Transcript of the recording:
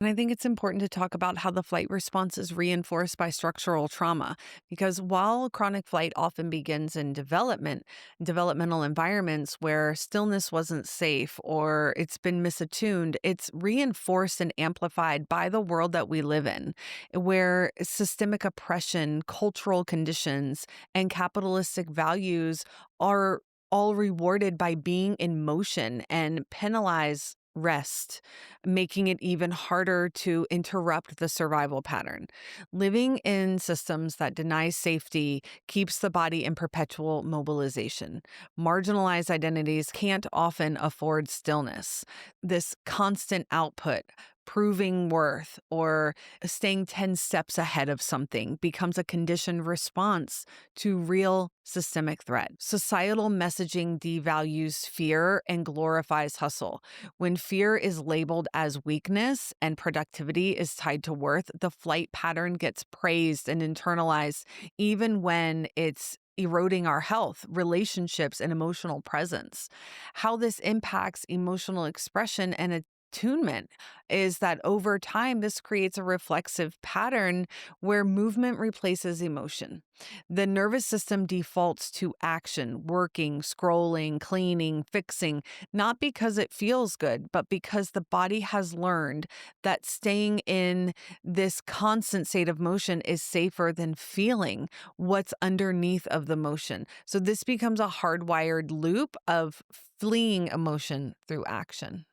And I think it's important to talk about how the flight response is reinforced by structural trauma. Because while chronic flight often begins in developmental environments where stillness wasn't safe or it's been misattuned, it's reinforced and amplified by the world that we live in, where systemic oppression, cultural conditions, and capitalistic values are all rewarded by being in motion and penalize rest, making it even harder to interrupt the survival pattern. Living in systems that deny safety keeps the body in perpetual mobilization. Marginalized identities can't often afford stillness. This constant output, proving worth, or staying 10 steps ahead of something becomes a conditioned response to real systemic threat. Societal messaging devalues fear and glorifies hustle. When fear is labeled as weakness and productivity is tied to worth, the flight pattern gets praised and internalized, even when it's eroding our health, relationships, and emotional presence. How this impacts emotional expression and attunement is that over time, this creates a reflexive pattern where movement replaces emotion. The nervous system defaults to action, working, scrolling, cleaning, fixing, not because it feels good, but because the body has learned that staying in this constant state of motion is safer than feeling what's underneath of the motion. So this becomes a hardwired loop of fleeing emotion through action.